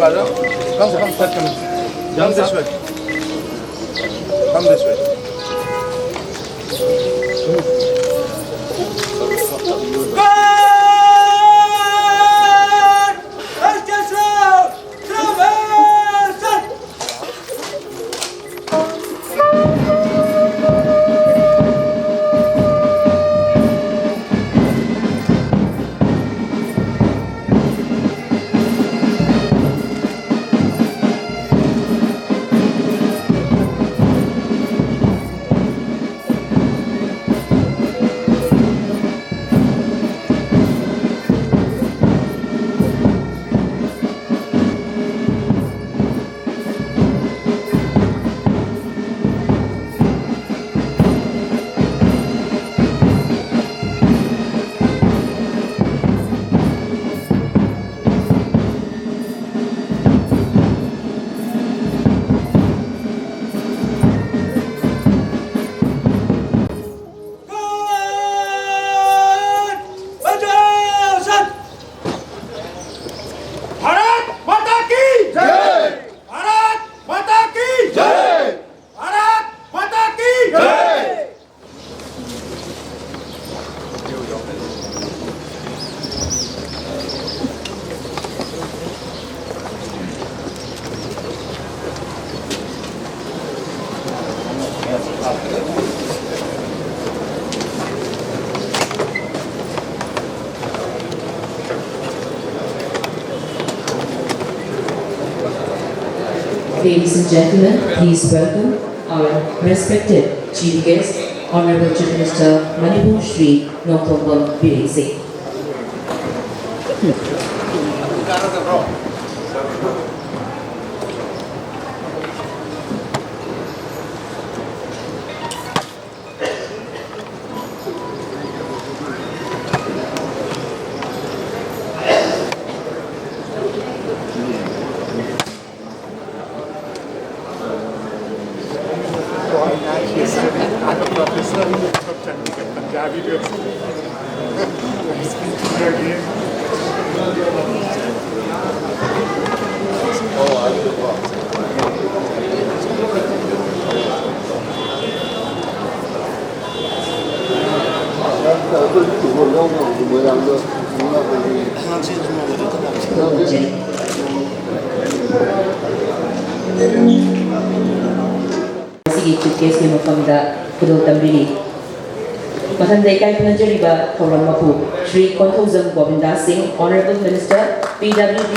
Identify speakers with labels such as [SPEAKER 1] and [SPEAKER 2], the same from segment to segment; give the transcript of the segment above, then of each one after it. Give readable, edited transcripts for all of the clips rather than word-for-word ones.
[SPEAKER 1] 맞아? 강수 탈퇴는 양대수회 강대수회
[SPEAKER 2] Ladies and gentlemen, please welcome our respected Chief Guest, Honorable Chief Minister Manipur Shri Nothongam Birensing. Chief Guest ni mafamda kudol tambili. Mathanday kay pinanjariba Thoram Mapu, Shri Konthozam Govinda Singh, Honorable Minister, PWD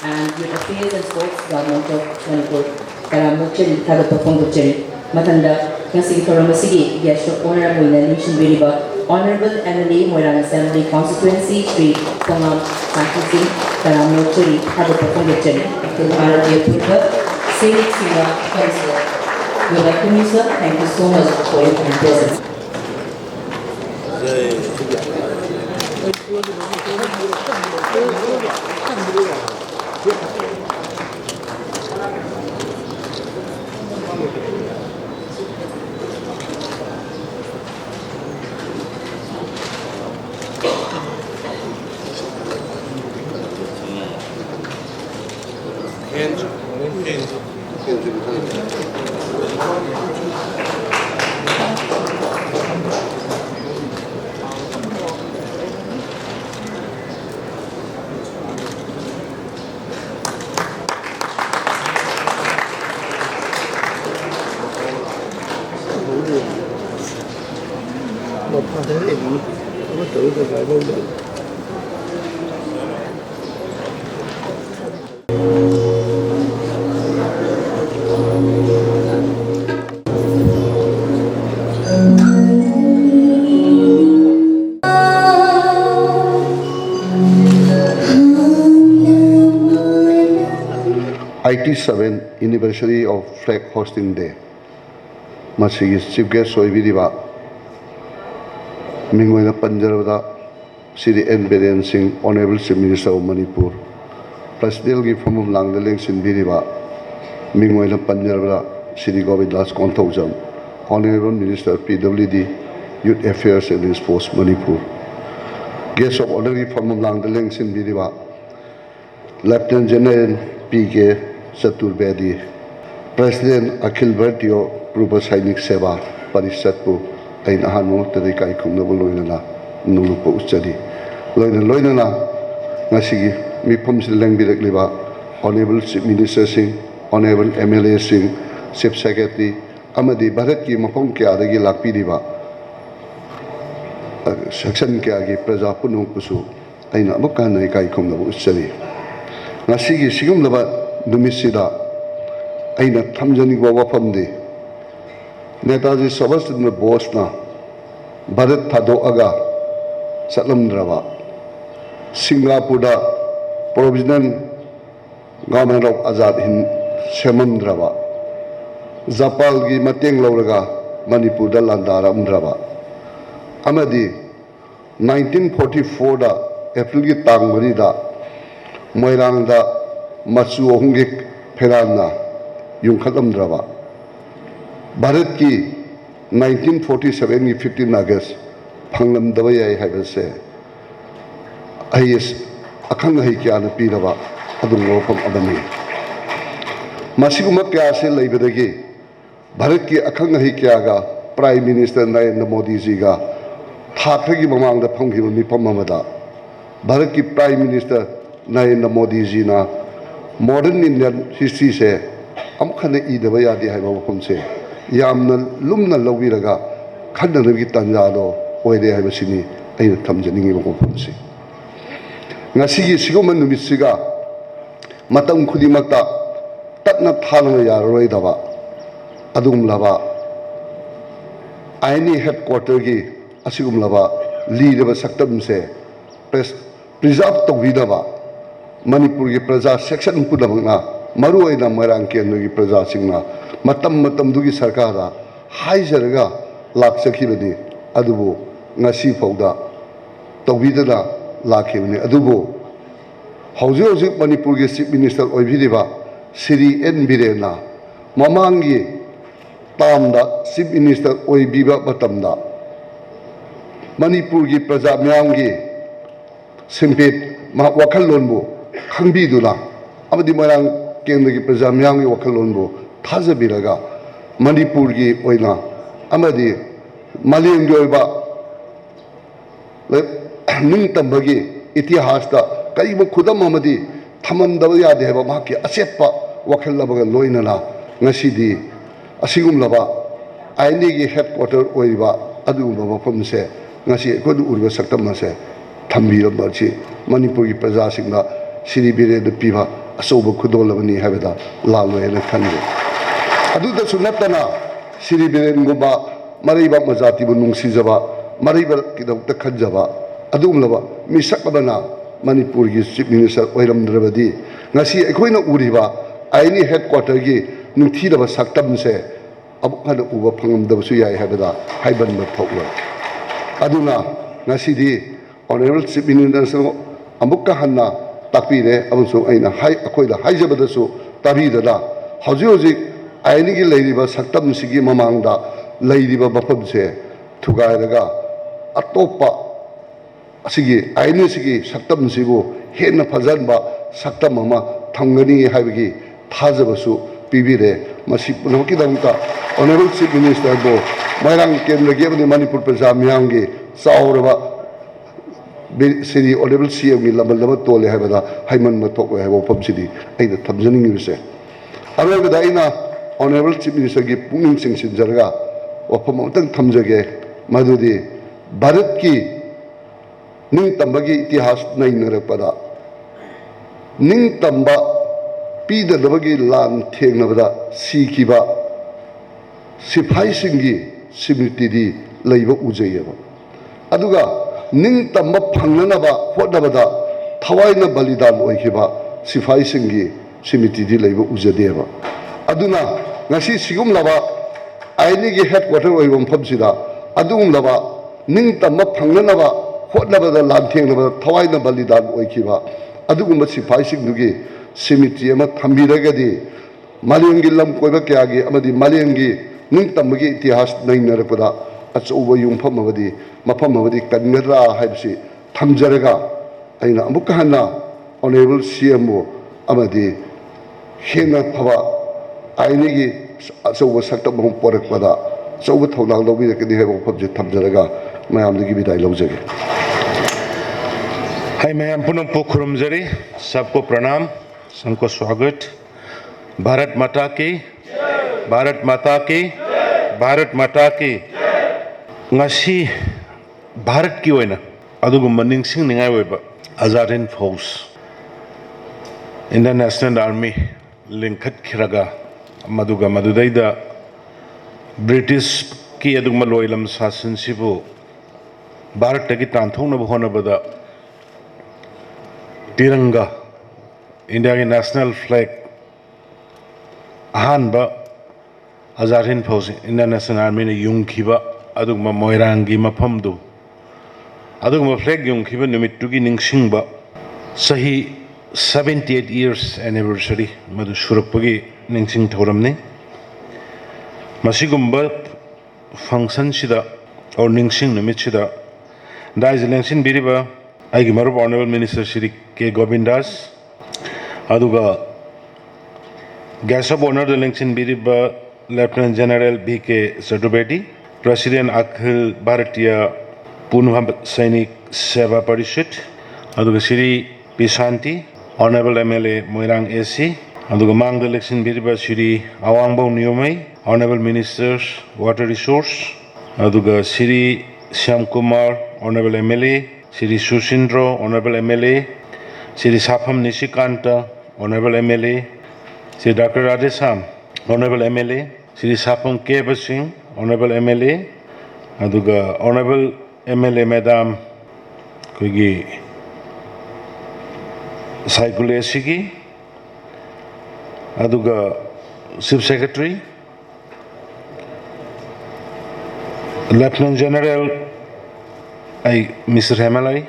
[SPEAKER 2] and Youth Affairs and Sports, Government of Manipur. Karamukchari Thagapakongukchari. Mathanda Ngasigi Thoram Masigi, Yashok Honorable Nalishin Biriba, Honorable MLA Moirang Assembly Constituency, Shri Thongam Sakhi Singh, Karamukchari Thagapakongukchari. Bharatiya Purva, Singh Sinha Councillor. We welcome you, sir. Thank you so much for your kind presence.
[SPEAKER 3] IT7 Anniversary of Flag Hosting Day. Masigi Chief Guest Soibiriba Mingwena Panjarada Siri N. Biren Singh, Honorable Chief Minister of Manipur. President Gi from Langdaling Sinbiriba Mingwena Panjarada Siri Govindas Konthozam, Honorable Minister PWD, Youth Affairs and Sports Manipur. Guest of Honor Gi from Langdaling Sinbiriba Lieutenant General P.K. Chatur Bedi, President Akhil Bhartiya Purva Sainik Seva Parishadpu aina hanu tadai kai khungnabu loinana nulupa uchadi loinana ngasigi mifam silang birakliba Honorable Chief Minister Singh, Honorable MLA Singh, Chief Secretary amadi Bharat ki mafam kya adagi lakpiriba section kya gi praja punung kusu aina amukka nai kai khungnabu uchadi ngasigi sigumlaba numisida aina thamjani wa wafamde Netaji Subhash Chandra Bose na Bharat Thadoaga Satlamdrava Singapore Provisional Government of Azad Hind Semandrava Zapal gi Mateng Lauraga Manipur da Landaramdrava Amadi 1944 da April gi Tang Mari da Moirang da Machu Ohungik Pherana Yungkhatamdrava Bharat ki 1947 की 15 अगस्त फंगलम दबाई है बसे IS अखंग है क्या न पीरवा अदुंगोपम अबनी मसिगुम क्या से लेबदगी भारत की अखंग है क्या गा प्राइम मिनिस्टर नरेंद्र मोदी जी का थाथर की ममांग द फंगी मिपम अमदा भारत की प्राइम मिनिस्टर नरेंद्र मोदी जी ना मॉडर्न इंडियन हिस्ट्री से अमखने ईदबा यादे है मफम से यामना लुमना लौबिरगा खन्ननगी तंजादो ओइदे हाइबसिनी अइना थमजनिंगी मफमसी ngasiगी सिगोमन नुमिसिगा मतम खुदिमक्ता तत्ना थाना यारोइदबा अदुगुमलबा आईनी हेडक्वार्टर की असिगुमलबा लीरबा सक्तमसे प्रिजर्व तौबीदबा मणिपुर की प्रजा सेक्शन पुनमना मरुओइना मोइरांग केंद्र की प्रजा सिंगना मतम मतम दुगी सरकार हाइजरगा लाखसखिबनी अदुबो ngasi fauda tawbidana lakhibni adubo hauji hauji manipur ge chief minister oibiriba Sri N Birena mamangi tamda chief minister oibiba batamda manipur gi praja myamgi simpet ma wakhallonbu khangbiduna amadi moirang kendra gi praja myamgi wakhallonbu thajabiraga manipur gi oina amadi maleng gi oiba नीतंबगी इतिहास कई खुदम थमदब यादे है अचेप वखलग लोनना आईनी की headquarter मफम से उब सक्तम से थम्बीरबी मणिपुर की प्रजा श्री बीरेन पीब अचौब खुदोलबनी है लालोन खनगे नतना श्री बीरेनगुब मरब मजाती नुसीजब मरब की खजब अदुगुमलबा मिसकबना मणिपुर की चीफ मिनिस्टर ओइरमद्रबदी ngasi अखोइना उरिबा आईनी हेडक्वार्टर की नुथीरबा सक्तम से अब खन उबा फंगमदबसु याय हैबदा हाइबन थोकलो अदुना ngasi ऑनरेबल चीफ मिनिस्टर अमुक्का हन्ना तापीरे अबसु आइना हाइ अखोइदा हाइजबदसु ताबीददा हौजी हौजी आईनी की लेरिबा सक्तम सिगी ममांगदा लेरिबा बफम से थुगायरगा अतोपा आईनी से सक्तम से हेन फजनब सक्तम थमगनी है थाजबसु पीबीरे पुनमक ऑनरेबल चीफ मिनिस्टर को मोइरांग केंद्र की मणिपुर प्रजा मियाम की चाउरब श्री ऑनरेबल CM की लमल तोले हैमन थोक है वफम से थमजनीसे अरोबद ऑनरेबल चीफ मिनिस्टर की पुनिंग चिंसिनजरगा वफम थमजगे मधुदी भारत की निंगतंबगी इतिहास नईनरपदा निंगतंब पीदबगी लान थेंगनबदा सीखिबा सिपाहीसिंगी स्मृति लेब उजैयब अदुगा निंगतंब फंगनबा होटनबदा थवाइना बलिदान ओइखिबा सिपाहीसिंगी स्मृति लेब उजदेब अदुना ngasi sigumlaba आईनी की हेडक्वार्टर ओइब मफमसिदा अदुगुमलबा निंगतंब फंगनबा होटनबदा लांथेंगनबदा थवाइना बलिदान ओइखिबा अदुगुम्बा सिपाहीसिंगदुगी स्मृति अमा थम्बिरगदी मालेंगी लम कोइबा क्यागी अमदी मालेंगी निंगतंबगी इतिहास नईनरपदा अचौब युंफमबदी मफमबदी कन्नरा हाइबसी थमजरगा अइना अमुक्का हन्ना ऑनरेबल CM अमदी हेना फबा आईनी की अचौब सक्तम पोरकपदा अचौब थौनांग लौबीरकदी है मफमसे थमजरगा मैम विदाई लौजगे
[SPEAKER 1] हाय मैम पुनः खुरुमजरी सबको प्रणाम सबको स्वागत भारत माता की भारत माता की भारत माता की ngasi भारत की ओइना अदुगुम्बा निंगसिंगनिंगाय ओइबा आजाद हिंद फौज इंडियन नेशनल आर्मी लिंखत खिरगा मदुगा मदुदैदा ब्रिटिश की अदुगुम्बा लोइलम शासन सिबु भारत की तांथोंनब होनबदा तिरंगा इंडिया की नेशनल फ्लैग अहानब आजाद हिंद फौज इंडियन नेशनल आर्मी ने यूंखिबा अदुगुम्बा मोइरांगी मफमदु अदुगुम्बा फ्लैग यूंखिबा निमित्तुगी निंगसिंगबा सही 78 years anniversary मदु सुरकपगी निंगसिंग थौरमने मसिगुम्बा फंक्शन सिदा और निंगसिंग निमित्सिदा दाइज लेंसिन बिरिबा आइगी मरुब honourable minister Shri K Govindas अदुगा गेस्ट ऑफ ऑनर लेंसिन बिरिबा lieutenant general BK Chaturvedi president Akhil Bharatiya Purva Sainik Seva Parishad अदुगा Shri P Shanti honourable MLA Moirang AC अदुगा मांग लेंसिन बिरिबा Shri Awangbow Neimai honourable minister water resource अदुगा Shri Shyam Kumar honourable MLA Shri Sushindro honourable MLA Shri साफम Nishikant honourable MLA Sri Dr. Radhesam, Honorable MLA, Sri Sapong Keba Singh, Honorable MLA, aduga Honorable MLA Madam Kuigi Saigulesigi, aduga Chief Secretary, Lieutenant General Mr. Hemalai,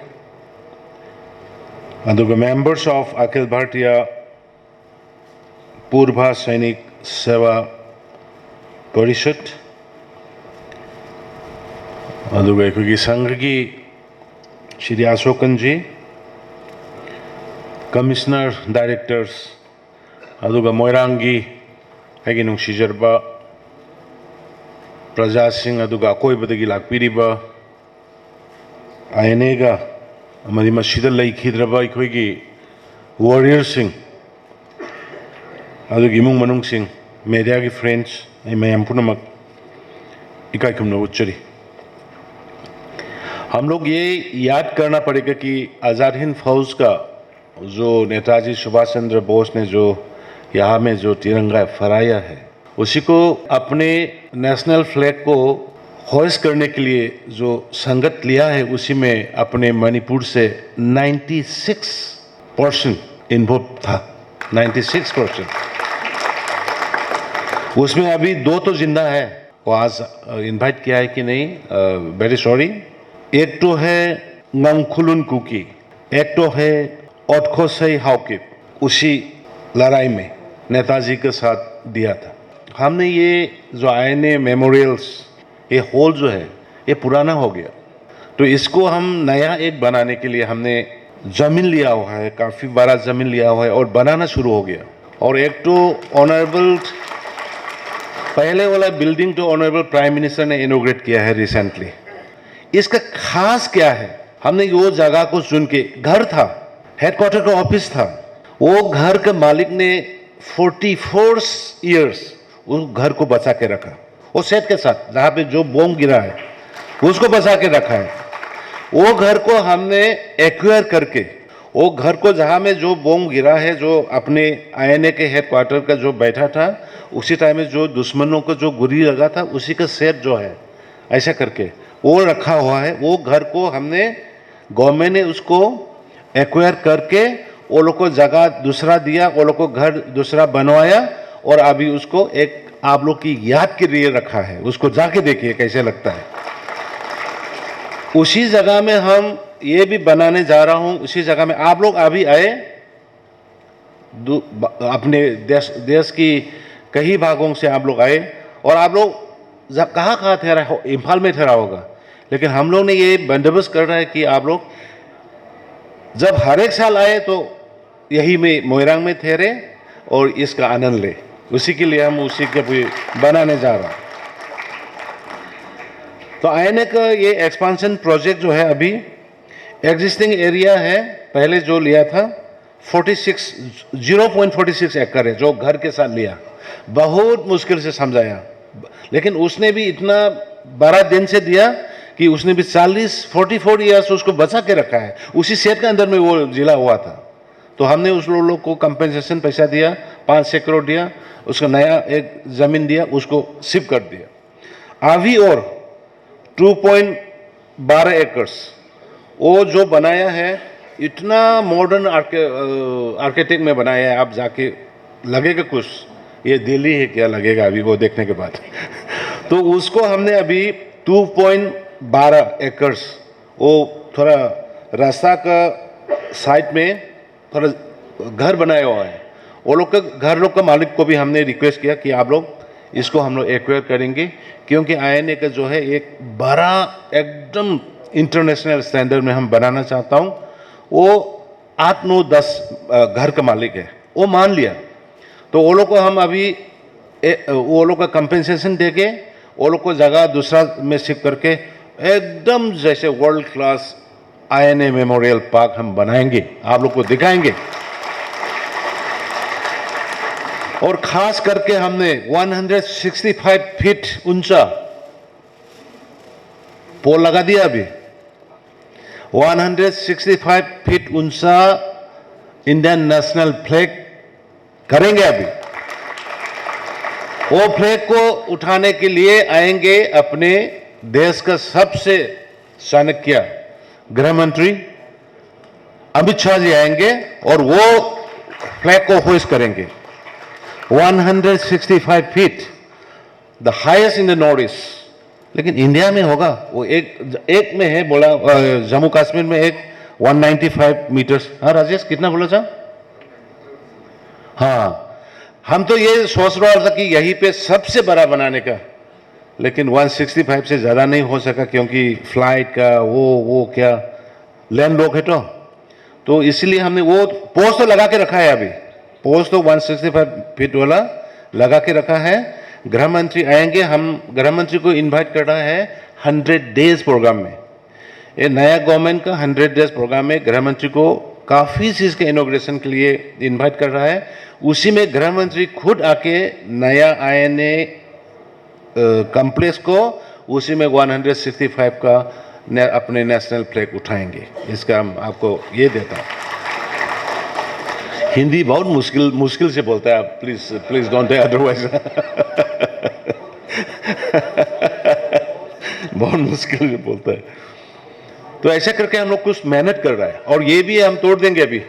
[SPEAKER 1] aduga members of Akhil Bhartiya Purva Sainik Seva Parishad, aduga aikogi sangha gi Shri Ashokan ji, Commissioner Directors, aduga Moirangi aigi nungsijarba Praja Singh aduga akoibadagi lakpiriba Ainega amadi masida laikhidraba aikogi Warrior Singh adugi imung manung Singh media ki friends ai mayam punamak इकाई खुमना उच्चरी हम लोग ये याद करना पड़ेगा कि आज़ाद हिंद फौज का जो नेताजी सुभाष चंद्र बोस ने जो यहाँ में जो तिरंगा फहराया है उसी को अपने नेशनल फ्लैग को होइस्ट करने के लिए जो संगत लिया है उसी में अपने मणिपुर से 96% इन्वॉल्व था 96%। उसमें अभी 2 तो जिंदा है, वो आज इनवाइट किया है कि नहीं, वेरी सॉरी। एक तो है नंगखुलुन कुकी, एक तो है ओटखोसई हाउकिप, उसी लड़ाई में नेताजी के साथ दिया था। हमने ये जो आईएनए मेमोरियल्स ये हॉल जो है ये पुराना हो गया, तो इसको हम नया एक बनाने के लिए हमने जमीन लिया हुआ है, काफ़ी बड़ा जमीन लिया हुआ है और बनाना शुरू हो गया। और एक तो ऑनरेबल पहले वाला बिल्डिंग तो ऑनरेबल प्राइम मिनिस्टर ने इनोग्रेट किया है रिसेंटली। इसका खास क्या है, हमने वो जगह को चुन के, घर था, हेडक्वार्टर का ऑफिस था, वो घर के मालिक ने 44 इयर्स उस घर को बचा के रखा, वो सेट के साथ जहाँ पे जो बॉम्ब गिरा है उसको बचा के रखा है। वो घर को हमने एक्वायर करके, वो घर को जहाँ में जो बॉम्ब गिरा है, जो अपने आईएनए के हेडक्वार्टर का जो बैठा था, उसी टाइम में जो दुश्मनों को जो गोली लगा था उसी का सेट जो है ऐसा करके वो रखा हुआ है। वो घर को हमने गवर्नमेंट ने उसको एक्वायर करके वो लोग को जगह दूसरा दिया, वो लोग को घर दूसरा बनवाया और अभी उसको एक आप लोग की याद के लिए रखा है। उसको जाके देखिए कैसे लगता है। उसी जगह में हम ये भी बनाने जा रहा हूँ, उसी जगह में आप लोग अभी आए, अपने देश की कई भागों से आप लोग आए और आप लोग कहाँ ठहरा हो, इम्फाल में ठहरा होगा, लेकिन हम लोग ने ये बंदोबस्त कर रहा है कि आप लोग जब हर एक साल आए तो यही में मोइरांग में ठहरे और इसका आनंद ले। उसी के लिए हम उसी के बनाने जा रहा हूँ। तो आईएनए का ये एक्सपांशन प्रोजेक्ट जो है अभी एग्जिस्टिंग एरिया है, पहले जो लिया था 0.46 एकड़ है, जो घर के साथ लिया, बहुत मुश्किल से समझाया, लेकिन उसने भी इतना 12 दिन से दिया कि उसने भी 44 ईयर्स उसको बचा के रखा है। उसी सेट के अंदर में वो जिला हुआ था, तो हमने उस लोग को कंपेंसेशन पैसा दिया, 5 करोड़ दिया, उसका नया एक जमीन दिया, उसको शिफ्ट कर दिया। अभी और 2.12 एकड़ वो जो बनाया है, इतना मॉडर्न आर्किटेक्ट में बनाया है, आप जाके लगेगा कुछ ये दिल्ली है क्या लगेगा अभी वो देखने के बाद। तो उसको हमने अभी 2.12 एकड़ वो थोड़ा रास्ता का साइड में थोड़ा घर बनाया हुआ है। वो लोग का घर लोग का मालिक को भी हमने रिक्वेस्ट किया कि आप लोग इसको हम लोग एक्वायर करेंगे, क्योंकि आईएनए का जो है एक बड़ा एकदम इंटरनेशनल स्टैंडर्ड में हम बनाना चाहता हूँ। वो 8, 9, 10 घर का मालिक है, वो मान लिया। तो वो लोग को हम अभी वो लोग का कंपेंसेशन देके वो लोग को जगह दूसरा में शिफ्ट करके एकदम जैसे world class INA memorial park हम बनाएंगे, आप लोग को दिखाएंगे। और खास करके हमने 165 फीट ऊंचा पोल लगा दिया। अभी 165 फीट ऊंचा इंडियन नेशनल फ्लैग करेंगे अभी। वो फ्लैग को उठाने के लिए आएंगे अपने देश का सबसे चाणक्य गृह मंत्री अमित शाह जी आएंगे और वो फ्लैग को होस्ट करेंगे 165 feet, the highest in the north east. लेकिन इंडिया में होगा वो एक में है, बोला जम्मू कश्मीर में एक 195 मीटर्स। हाँ राजेश, कितना बोला था? हाँ, हम तो ये सोच रहा था कि यहीं पे सबसे बड़ा बनाने का, लेकिन 165 से ज़्यादा नहीं हो सका क्योंकि फ्लाइट का वो क्या लैंड रोक है तो इसलिए हमने वो पोस्ट तो लगा के रखा है। अभी पोस्ट तो 165 फीट वाला लगा के रखा है। गृह मंत्री आएंगे, हम गृह मंत्री को इनवाइट कर रहा है 100 डेज प्रोग्राम में। ये नया गवर्नमेंट का 100 डेज प्रोग्राम में गृह मंत्री को काफ़ी चीज़ के इनॉग्रेशन के लिए इनवाइट कर रहा है। उसी में गृह मंत्री खुद आके नया आईएनए कॉम्प्लेक्स को उसी में 165 का अपने नेशनल फ्लैग उठाएंगे। इसका हम आपको ये देता हूँ। हिंदी बहुत मुश्किल से बोलता है, आप प्लीज डोंट टेक अदरवाइज। बहुत मुश्किल से बोलता है। तो ऐसा करके हम लोग कुछ मेहनत कर रहा है और ये भी हम तोड़ देंगे। अभी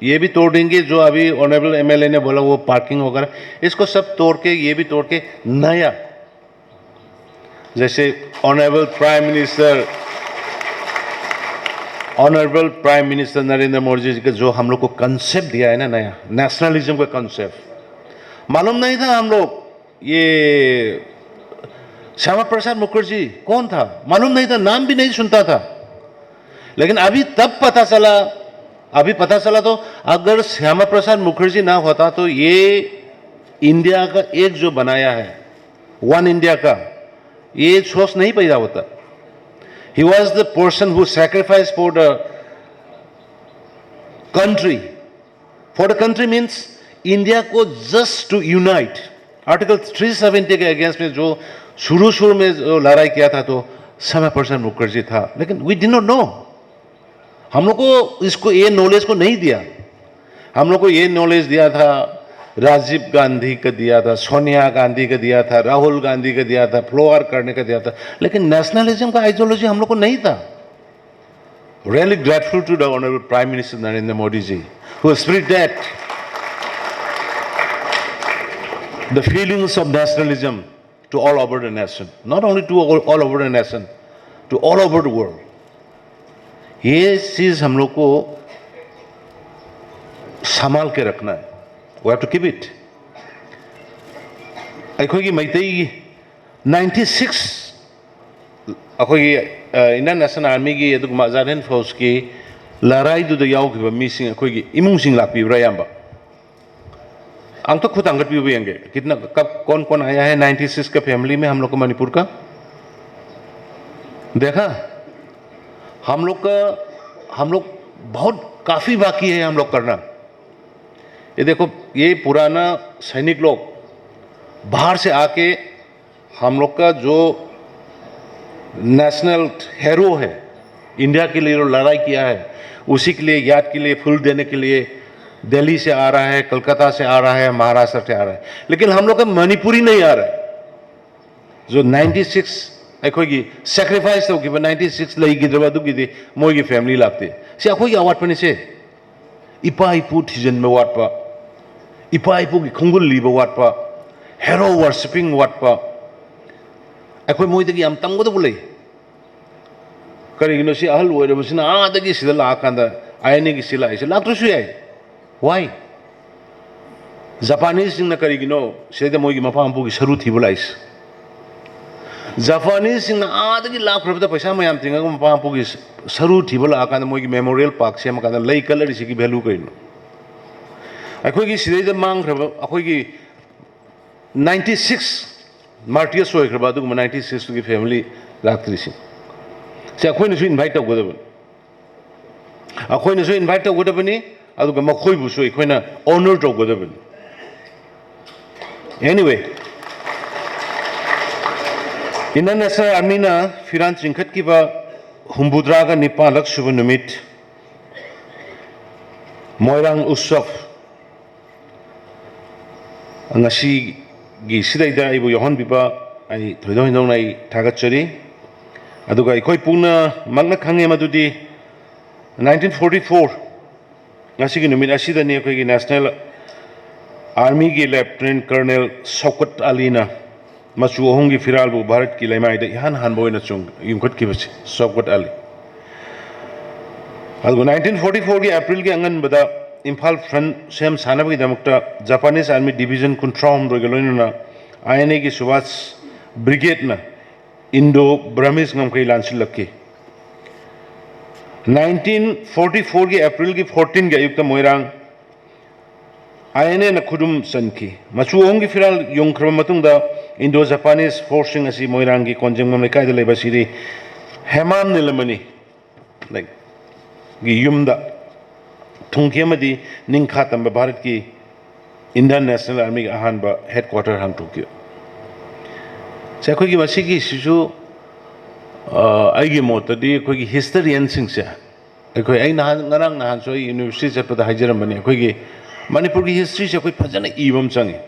[SPEAKER 1] ये भी तोड़ देंगे जो अभी ऑनरेबल एमएलए ने बोला वो पार्किंग वगैरह, इसको सब तोड़ के ये भी तोड़ के नया, जैसे honourable prime minister Narendra Modi ji का जो हम लोग को कंसेप्ट दिया है ना, नया नेशनलिज्म का कंसेप्ट, मालूम नहीं था हम लोग। ये श्यामा प्रसाद मुखर्जी कौन था मालूम नहीं था, नाम भी नहीं सुनता था। लेकिन अभी तब पता चला तो अगर श्यामा प्रसाद मुखर्जी ना होता तो ये इंडिया का एक जो बनाया है, वन इंडिया का, ये सोच नहीं पैदा होता। He was the person who sacrificed for the country. For the country means India को just to unite. आर्टिकल 370 के अगेंस्ट में जो शुरू में जो लड़ाई किया था तो श्यामा प्रसाद मुखर्जी था। लेकिन we did not know. हम लोग को इसको ये नॉलेज को नहीं दिया। हम लोग को ये नॉलेज दिया था, राजीव गांधी का दिया था, सोनिया गांधी का दिया था, राहुल गांधी का दिया था, फ्लोर करने का दिया था, लेकिन नेशनलिज्म का आइडियोलॉजी हम लोग को नहीं था। Really grateful to the Honorable Prime Minister Narendra Modi ji, who spread that the feelings of nationalism to all over the nation, not only to all over the nation, to all over the world. ये चीज हम लोग को संभाल के रखना है। We have to keep it. अखोगी मैतेई 96 अखोगी इंडियन नेशनल आर्मी की ये मजारन फौज की लड़ाई दुद याव मीसिंग अखोगी इमुंग लापीब्रा याम्बा आंग तो खुद अंगट भी होंगे कितना कब कौन आया है 96 का फैमिली में हम लोग को मणिपुर का देखा। हम लोग बहुत काफी बाकी है हम लोग करना। ये देखो, ये पुराना सैनिक लोग बाहर से आके हम लोग का जो नेशनल हीरो है, इंडिया के लिए जो लड़ाई किया है, उसी के लिए याद के लिए फूल देने के लिए दिल्ली से आ रहा है, कलकत्ता से आ रहा है, महाराष्ट्र से आ रहा है। लेकिन हम लोग का मणिपुरी नहीं आ रहा है जो 96 अखोगी सैक्रिफाइस हो 96 लेगी मोगी फैमिली लागते से अखोगी अवार्ड पने से इपा इपू थिजन में वाटपा, इपा इपू की खुंगुल लीब वाटपा, हेरो वर्शिपिंग वाटपा अखोई मोइदगी हम तंगो तो बोले करेगिनो से अहल ओइरबसिना आदगी सिदा लाकांदा आयने की सिला इसे लाक्तुसु याय व्हाई जापानीज सिंगना करेगिनो सेदा मोगी मफामपू की सरू थी बोलाइस जापानीज सिंगना आदगी लाखरबदा पैसा मयाम तिंगा मफामपू की सरू थी बोला आकांदा मोगी मेमोरियल पार्क से मकांदा लई कलर इसे की वैल्यू कइनो अखोगी सिदा मांगरब अखोगी 96 मार्टियस होइखरबा दुगमा 96 की फैमिली लाक्त्रिसि से अखोइनसु इनवाइट तौगदबन अखोइनसु इनवाइट तौगदबनी अदुगा मखोइबुसु अखोइना ऑनर तौगदबन। एनीवे, इंडियन नेशनल आर्मी ना फिरान चिंखतकिबा हुम्बुद्रागा निपालक सुब नुमित मोइरांग उत्सव ngasi गी सिदैदा आइबु यहन बिबा आई थोइदो हिंदों नाई थागतचरी अदुगा इखोई पुना मगना खंगे मदुदी 1944 ngasi numit asida ni akhoi gi national army gi lieutenant colonel Shaukat Ali na machu ohung gi firal bu bharat ki laimai da han han boina chung yumkot ki bachi Shaukat Ali algo 1944 gi april gi angan bada imphal front sem sanab gi damukta Japanese army division control rogeloina na INA gi subhas brigade na indo burmese ngam kai lansil lakki 1944 की अप्रैल की 14 के अयुक्त Moirang INA न खुदुम सनकी मचुओंग की फिराल योंख्रम मतुंगदा Indo Japanese forcing असी मोइरांग की कोंजिंग मम लेकाय दले बसिरी हेमाम निलमनी लाइक गी युमदा थुंगकेमदी निंखा तंब भारत की इंडियन नेशनल आर्मी की अहानबा हेडक्वार्टर हांग टोक्यो सेखोगी मसिगी सिसु आइगे मोतदी अखोगी हिस्टोरियन सिंगसे अखोई आई नरंग नहान सो यूनिवर्सिटी चटपदा हाइजरम बने अखोगी मणिपुर की हिस्ट्री से अखोई फजन इबम चंगे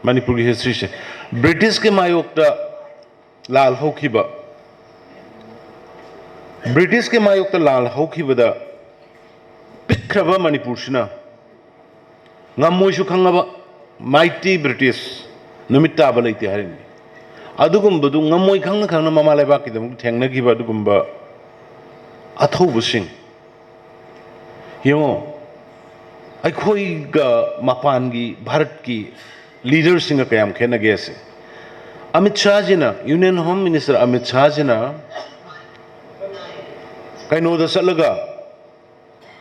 [SPEAKER 1] मणिपुर की हिस्ट्री से ब्रिटिश के मायोक्ता लाल होखिबा ब्रिटिश के मायोक्ता लाल होखिबदा पिखरबा मणिपुर सिना ngam खंगबा माइटी ब्रिटिश नुमित ताबा लेते हारिनी अदुगुम्बदु ngam खंग खंग ममा लेबा की दम थेंगनगिबा अदुगुम्बा अथौबसिंग यंगो अखोइगा मपान की भारत की लीडर सिंग कयाम खेनगे से अमित शाह जी ना union home minister Amit Shah ji ना कइनोदा चलगा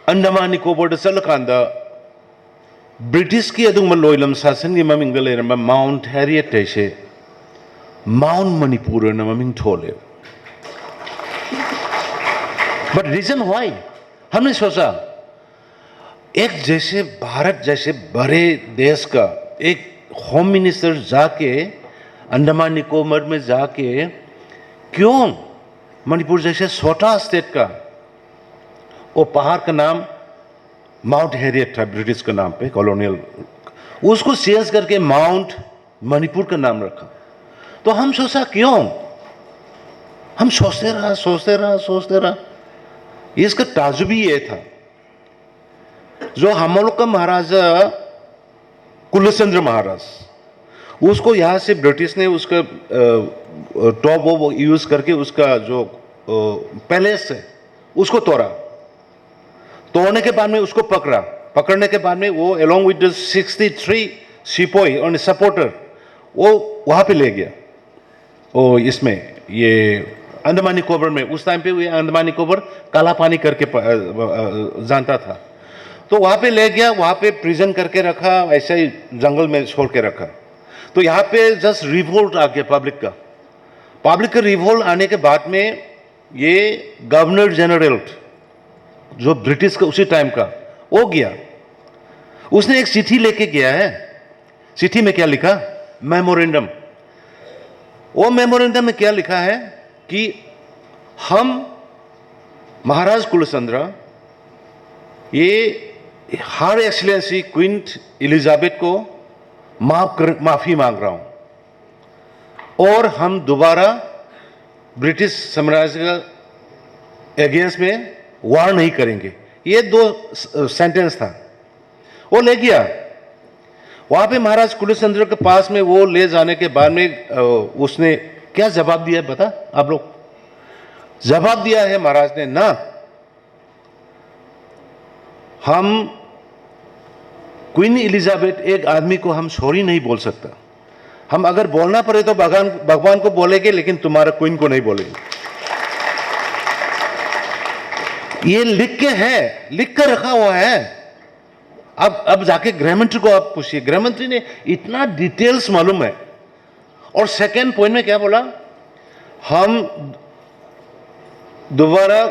[SPEAKER 1] अंडमान निकोबार चलकांदा ब्रिटिश की अदुगुम्बा लोइलम शासन की ममिंग लेरम माउंट हैरियट से माउंट मणिपुर न ममिंग थोले बट रीजन व्हाई हमने सोचा एक जैसे भारत जैसे बड़े देश का एक होम मिनिस्टर जाके अंडमान निकोबार में जाके क्यों मणिपुर जैसे छोटा स्टेट का वो पहाड़ का नाम माउंट हैरियट था ब्रिटिश का नाम पे कॉलोनियल उसको चेंज करके माउंट मणिपुर का नाम रखा तो हम सोचा क्यों हम सोचते रहा इसका ताजुबी ये था जो हम लोग का महाराजा कुलचंद्र महाराज उसको यहाँ से ब्रिटिश ने उसका टॉप वो यूज करके उसका जो पैलेस है उसको तोड़ने के बाद में उसको पकड़ने के बाद में वो along with the 63 सिपाही और सपोर्टर वो वहाँ पे ले गया ओ इसमें ये अंडमान निकोबार में उस टाइम पे वो अंडमान निकोबार काला पानी करके जानता था तो वहाँ पे ले गया वहाँ पे प्रिजन करके रखा ऐसे ही जंगल में छोड़ के रखा तो यहाँ पे जस्ट रिवोल्ट आ गया पब्लिक का रिवोल्ट आने के बाद में ये गवर्नर जनरल जो ब्रिटिश का उसी टाइम का वो गया उसने एक चिट्ठी लेके गया है चिट्ठी में क्या लिखा मेमोरेंडम वो मेमोरेंडम में क्या लिखा है कि हम महाराज कुलचंद्र ये हर एक्सीलेंसी क्वीन एलिजाबेथ को माफी मांग रहा हूं और हम दोबारा ब्रिटिश साम्राज्य का अगेंस्ट में वार नहीं करेंगे ये दो सेंटेंस था वो ले गया वहां पे महाराज कुलचंद्र के पास में वो ले जाने के बाद में उसने क्या जवाब दिया बता आप लोग जवाब दिया है महाराज ने ना हम क्वीन एलिजाबेथ एक आदमी को हम सॉरी नहीं बोल सकता हम अगर बोलना पड़े तो भगवान को बोलेंगे लेकिन तुम्हारा क्वीन को नहीं बोलेंगे ये लिख कर रखा हुआ है अब जाके गृह मंत्री को आप पूछिए गृह मंत्री ने इतना डिटेल्स मालूम है और सेकेंड पॉइंट में क्या बोला हम दोबारा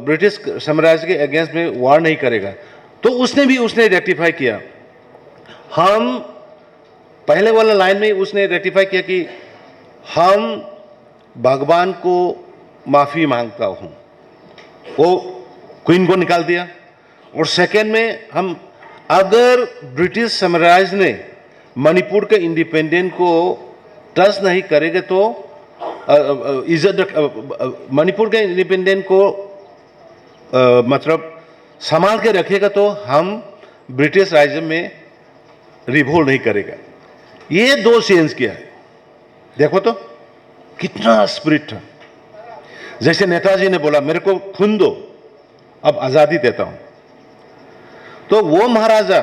[SPEAKER 1] ब्रिटिश साम्राज्य के अगेंस्ट में वार नहीं करेगा तो उसने रेक्टिफाई किया हम पहले वाला लाइन में उसने रेक्टिफाई किया कि हम भगवान को माफी मांगता हूं वो क्वीन को निकाल दिया और सेकेंड में हम अगर ब्रिटिश साम्राज्य ने मणिपुर के इंडिपेंडेंट को टच नहीं करेंगे तो मणिपुर के इंडिपेंडेंट को मतलब संभाल के रखेगा तो हम ब्रिटिश राज्य में रिवोल्ट नहीं करेगा। ये दो सेंस किया है, देखो तो कितना स्पिरिट था। जैसे नेताजी ने बोला मेरे को खून दो, अब आजादी देता हूं, तो वो महाराजा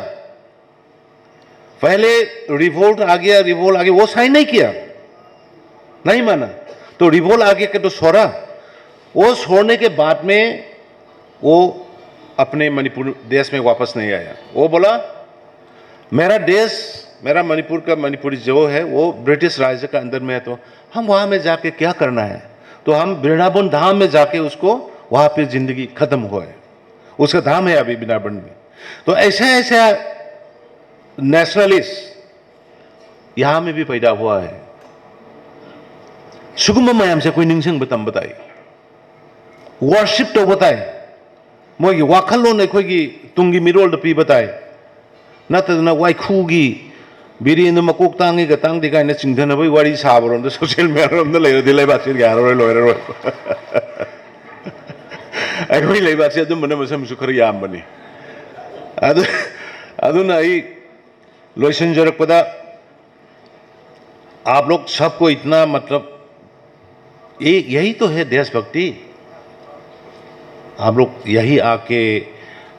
[SPEAKER 1] पहले रिवोल्ट आ गया, वो साइन नहीं किया, नहीं माना, तो रिवोल्ट आ गया तो छोड़ा। वो छोड़ने के बाद में वो अपने मणिपुर देश में वापस नहीं आया। वो बोला मेरा देश, मेरा मणिपुर का मणिपुरी जो है वो ब्रिटिश राज्य का अंदर में है, तो हम वहां में जाके क्या करना है, तो हम वृंदावन धाम में जाके उसको वहां पे जिंदगी खत्म हुआ है, उसका धाम है अभी वृंदावन में। तो ऐसा ऐसा नेशनलिस्ट यहां में भी पैदा हुआ है। सुगम मैम से कोई निंग बतम बताए वर्शिप तो बताए मोगी वाखलों अखोगी तुंगी मिरोल पी बताए नतना वाइखूगी बिरीन मकोक तांगी तांगदी काइन चिंधनबई वारी साबरोम सोशल मीडिया लेरदी लेबासे यारोय लोयरोय अखोई लेबासे अदुम बने मसमसु खर यामबनी अदुना आई लोइसन जरकपदा आप लोग सबको इतना मतलब यही तो है देशभक्ति। आप लोग यही आके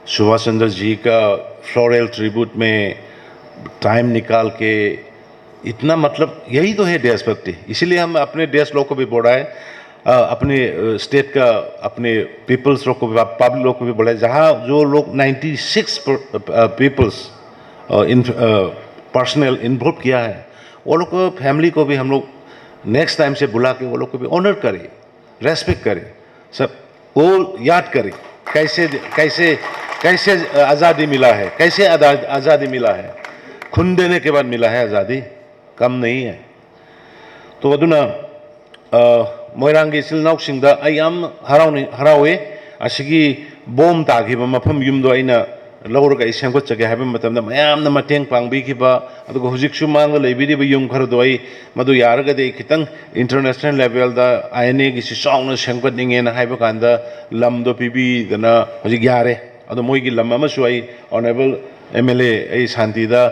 [SPEAKER 1] सुभाष चंद्र जी का फ्लोरल ट्रिब्यूट में टाइम निकाल के इतना मतलब यही तो है देशभक्ति। इसीलिए हम अपने देश लोग को भी बोला है, अपने स्टेट का अपने पीपल्स लोग को भी, पब्लिक लोग को भी बोला है, जहाँ जो लोग 96 पीपल्स पर्सनल इन्वॉल्व किया है वो लोग को फैमिली को भी हम लोग नेक्स्ट टाइम से बुला के वो लोग को भी ऑनर करें, रेस्पेक्ट करें, सब वो याद करें कैसे कैसे कैसे आज़ादी मिला है, कैसे आज़ादी मिला है, खून देने के बाद मिला है आज़ादी, कम नहीं है। तो अदुना मोइरांगी इसिल नाउसिंगदा आई याम हरावे असिगी बोम तागिबा मफम युमदो आइना लौरगा इसेंगो चगे हाबे मतमदा मयामना मतेंग पांगबिखिबा अदुगो हुजिकसु मांग लेबिरिबा युम खरदो आई मदु यारगदे खितंग इंटरनेशनल लेवल दा आईएनए गिसि चाउना सेंगपनिंगेना हाइबा कांदा लमदो पिबिदना हुजिक यारे अदो मोइगी लम अमसु आई ऑनरेबल एमएलए आई शांतिदा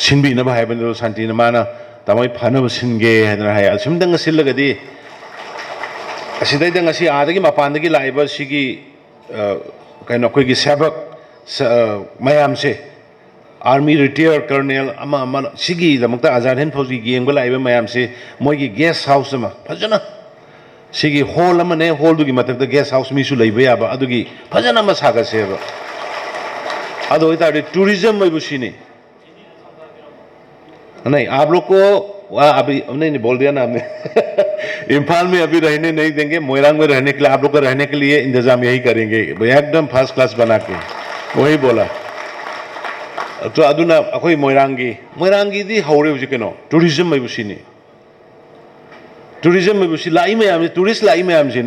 [SPEAKER 1] सिनबिनबा हाइबनो शांतिना माना तमोइ फानब सिनगे हैदना हाय असुमदंग सिलगदि असिदैदंग असि आदगी मपानदगी लाइबा सिगी कहीं कोई सेवक मैम से army retire colonel सिगीदमक्ता Azad Hind फौजी येंग लाइब मैम से मोगी गेस्ट हाउस में फजना सिगी हॉल अमने हॉल मत गेस्ट हाउस मीसु लेब याब अदुगी फजना मा सागसेब अदो इतारे टूरिज्म में नहीं आप लोग को अभी नहीं बोल दिया ना हमने इम्फाल में अभी रहने नहीं देंगे, मोइरांग में रहने के लिए आप लोग को रहने के लिए इंतजाम यही करेंगे एकदम फर्स्ट क्लास बना के, वही बोला। तो अदुना अखोई मोइरांगी दी हौरे हुजी केनो टूरिज्म में बुसीनी टूरिज्म में बुसी लाई में आम टूरिस्ट लाई में आम से